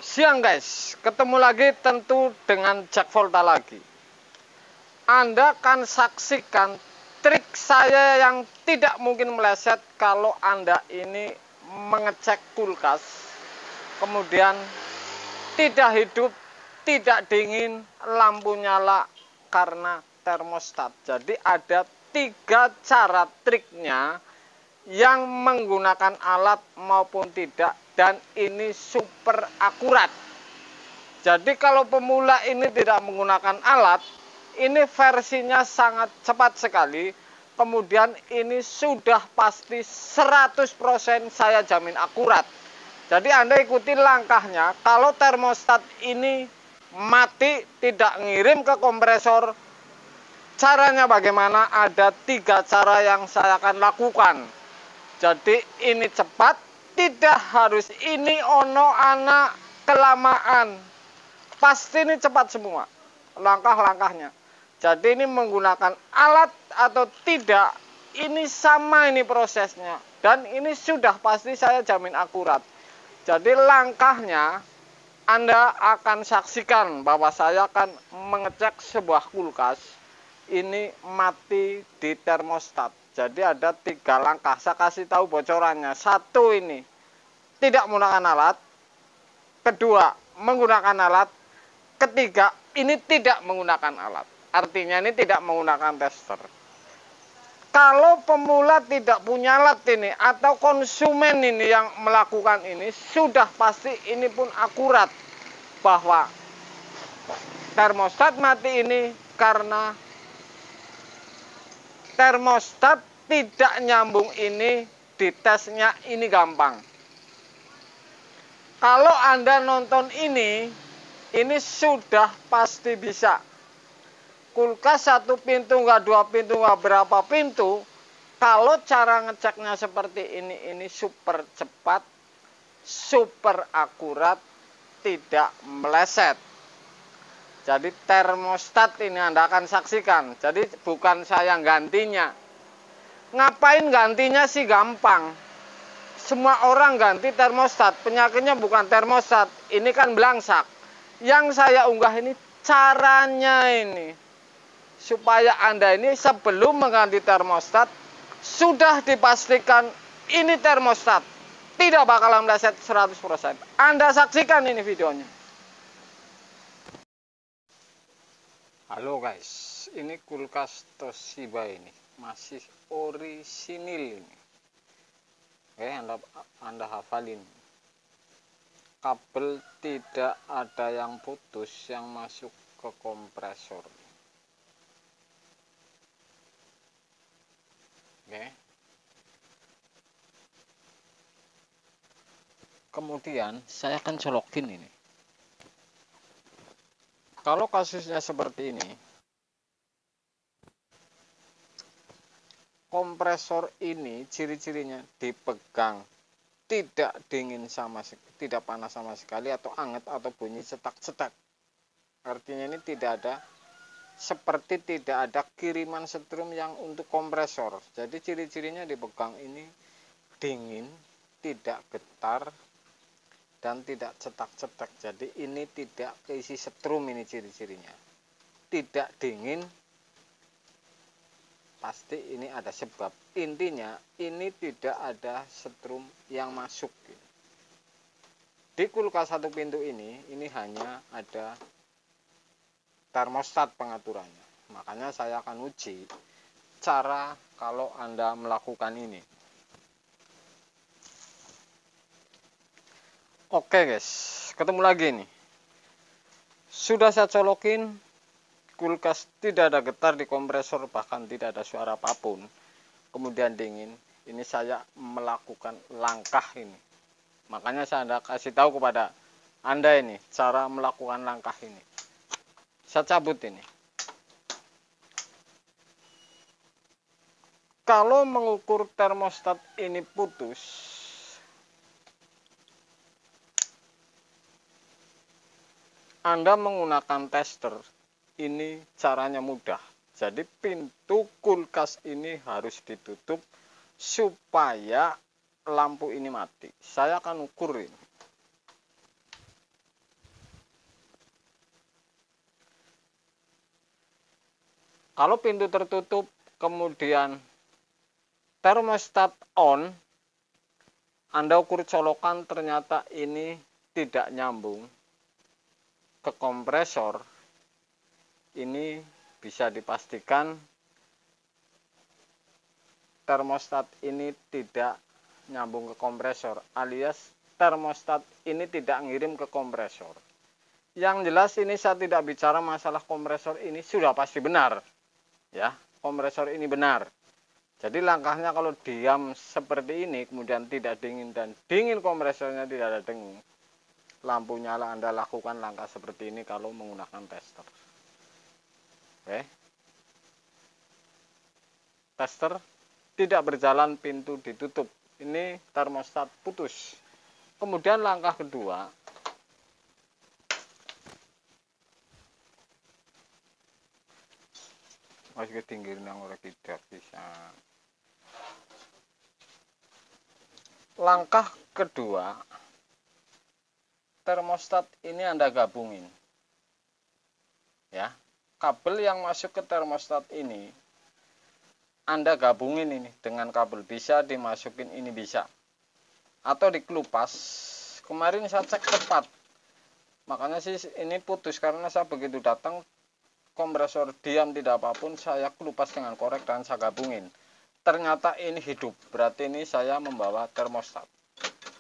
Siang guys, ketemu lagi tentu dengan Jack Volta lagi. Anda kan saksikan trik saya yang tidak mungkin meleset kalau Anda ini mengecek kulkas, kemudian tidak hidup, tidak dingin, lampu nyala karena termostat. Jadi ada 3 cara triknya yang menggunakan alat maupun tidak, dan ini super akurat. Jadi kalau pemula ini tidak menggunakan alat, ini versinya sangat cepat sekali. Kemudian ini sudah pasti 100% saya jamin akurat. Jadi Anda ikuti langkahnya. Kalau termostat ini mati, tidak ngirim ke kompresor, caranya bagaimana? Ada 3 cara yang saya akan lakukan. Jadi ini cepat, tidak harus ini ono anak kelamaan. Pasti ini cepat semua langkah-langkahnya. Jadi ini menggunakan alat atau tidak, ini sama ini prosesnya. Dan ini sudah pasti saya jamin akurat. Jadi langkahnya Anda akan saksikan bahwa saya akan mengecek sebuah kulkas. Ini mati di termostat. Jadi ada 3 langkah, saya kasih tahu bocorannya. 1 ini tidak menggunakan alat, kedua menggunakan alat, ketiga ini tidak menggunakan alat. Artinya ini tidak menggunakan tester. Kalau pemula tidak punya alat ini atau konsumen ini yang melakukan ini, sudah pasti ini pun akurat bahwa termostat mati ini karena termostat tidak nyambung ini. Di tesnya ini gampang. Kalau Anda nonton ini sudah pasti bisa. Kulkas 1 pintu, nggak 2 pintu, nggak berapa pintu. Kalau cara ngeceknya seperti ini super cepat, super akurat, tidak meleset. Jadi termostat ini Anda akan saksikan. Jadi bukan saya gantinya. Ngapain gantinya sih, gampang. Semua orang ganti termostat. Penyakitnya bukan termostat. Ini kan belangsak. Yang saya unggah ini caranya ini. Supaya Anda ini sebelum mengganti termostat sudah dipastikan ini termostat. Tidak bakalan meleset 100%. Anda saksikan ini videonya. Halo guys, ini kulkas Toshiba ini masih orisinil ini. Oke, Anda hafalin. Kabel tidak ada yang putus yang masuk ke kompresor. Oke. Kemudian saya akan colokin ini. Kalau kasusnya seperti ini, kompresor ini ciri-cirinya dipegang, tidak dingin tidak panas sama sekali, atau anget atau bunyi cetak-cetak. Artinya ini tidak ada kiriman setrum yang untuk kompresor. Jadi ciri-cirinya dipegang ini dingin, tidak getar, dan tidak cetak-cetak. Jadi ini tidak keisi setrum, ini ciri-cirinya. Tidak dingin, pasti ini ada sebab. Intinya ini tidak ada setrum yang masuk. Di kulkas 1 pintu ini hanya ada termostat pengaturannya. Makanya saya akan uji cara kalau Anda melakukan ini. Oke guys, ketemu lagi nih. Sudah saya colokin, kulkas tidak ada getar di kompresor, bahkan tidak ada suara apapun. Kemudian dingin. Ini saya melakukan langkah ini. Makanya saya kasih tahu kepada Anda ini cara melakukan langkah ini. Saya cabut ini. Kalau mengukur termostat ini putus, Anda menggunakan tester, ini caranya mudah. Jadi pintu kulkas ini harus ditutup supaya lampu ini mati. Saya akan ukur ini. Kalau pintu tertutup kemudian termostat on, Anda ukur colokan ternyata ini tidak nyambung ke kompresor, ini bisa dipastikan termostat ini tidak nyambung ke kompresor, alias termostat ini tidak ngirim ke kompresor. Yang jelas ini saya tidak bicara masalah kompresor ini sudah pasti benar. Ya, kompresor ini benar. Jadi langkahnya kalau diam seperti ini, kemudian tidak dingin dan dingin kompresornya tidak ada dengung, lampu nyala, Anda lakukan langkah seperti ini kalau menggunakan tester. Oke. Tester tidak berjalan, pintu ditutup. Ini termostat putus. Kemudian langkah kedua, masih ketinggian yang ora tidak bisa. Langkah kedua, termostat ini Anda gabungin. Ya, kabel yang masuk ke termostat ini Anda gabungin ini dengan kabel, bisa dimasukin ini bisa. Atau dikelupas. Kemarin saya cek tepat. Makanya sih ini putus karena saya begitu datang kompresor diam tidak apapun, saya kelupas dengan korek dan saya gabungin. Ternyata ini hidup, berarti ini saya membawa termostat.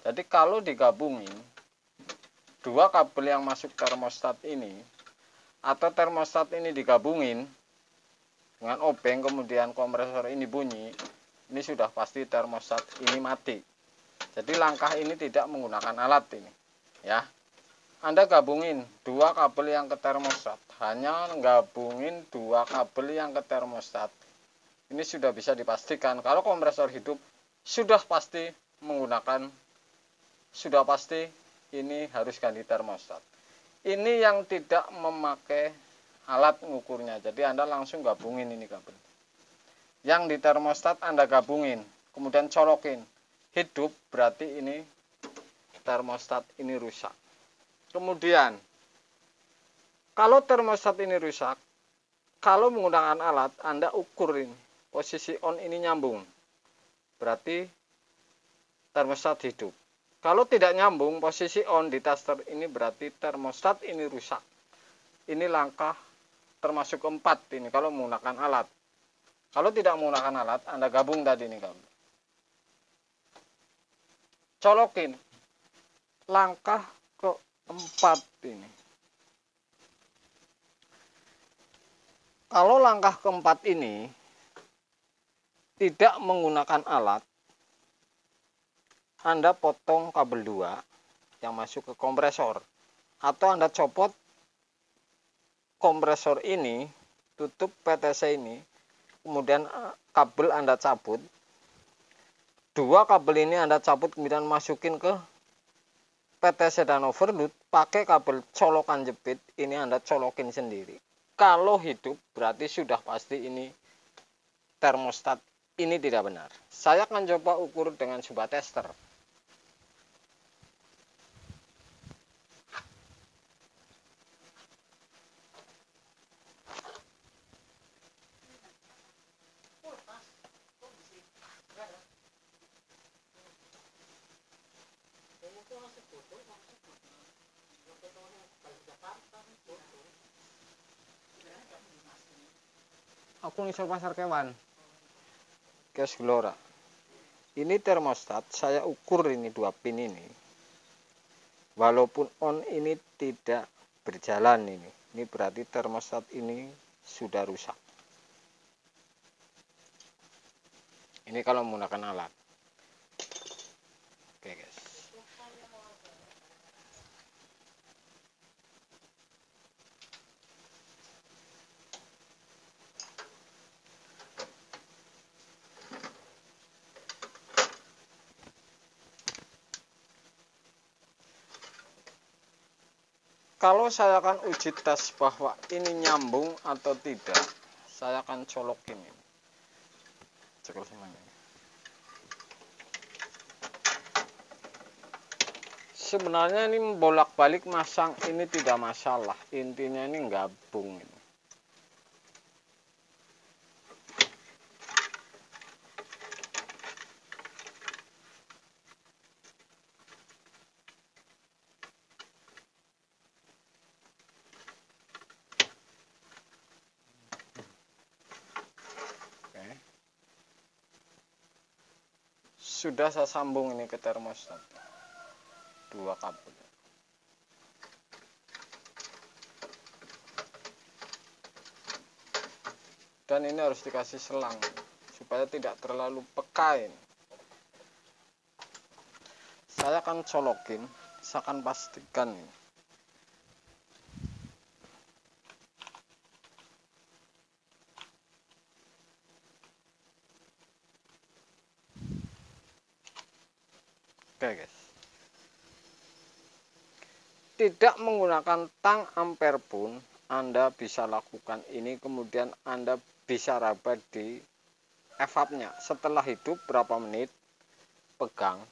Jadi kalau digabungin dua kabel yang masuk termostat ini, atau termostat ini digabungin dengan obeng kemudian kompresor ini bunyi, ini sudah pasti termostat ini mati. Jadi langkah ini tidak menggunakan alat ini, ya. Anda gabungin dua kabel yang ke termostat, hanya gabungin dua kabel yang ke termostat. Ini sudah bisa dipastikan kalau kompresor hidup sudah pasti menggunakan, sudah pasti ini harus ganti termostat. Ini yang tidak memakai alat ngukurnya, jadi Anda langsung gabungin ini kabel. Yang di termostat Anda gabungin, kemudian colokin. Hidup berarti ini termostat ini rusak. Kemudian kalau termostat ini rusak, kalau menggunakan alat Anda ukur ini posisi on ini nyambung, berarti termostat hidup. Kalau tidak nyambung posisi on di tester ini, berarti termostat ini rusak. Ini langkah termasuk keempat ini kalau menggunakan alat. Kalau tidak menggunakan alat, Anda gabung tadi ini kabel, colokin. Langkah keempat ini, kalau langkah keempat ini tidak menggunakan alat, Anda potong kabel 2 yang masuk ke kompresor, atau Anda copot kompresor ini, tutup PTC ini, kemudian kabel Anda cabut, dua kabel ini Anda cabut, kemudian masukin ke PTC dan overload, pakai kabel colokan jepit, ini Anda colokin sendiri. Kalau hidup berarti sudah pasti ini termostat ini tidak benar. Saya akan coba ukur dengan sebuah tester. Aku ngisor pasar kewan. Gas Gelora. Ini termostat saya ukur ini 2 pin ini. Walaupun on ini tidak berjalan ini. Ini berarti termostat ini sudah rusak. Ini kalau menggunakan alat. Oke, guys. Kalau saya akan uji tes bahwa ini nyambung atau tidak, saya akan colokin ini. Cekel semuanya. Sebenarnya ini bolak-balik masang ini tidak masalah. Intinya ini gabung ini. sudah saya sambung ini ke termostat, 2 kabel. Dan ini harus dikasih selang supaya tidak terlalu peka ini. Saya akan colokin, saya akan pastikan ini. Oke guys, tidak menggunakan tang ampere pun Anda bisa lakukan ini, kemudian Anda bisa raba di evapnya. Setelah hidup berapa menit, pegang,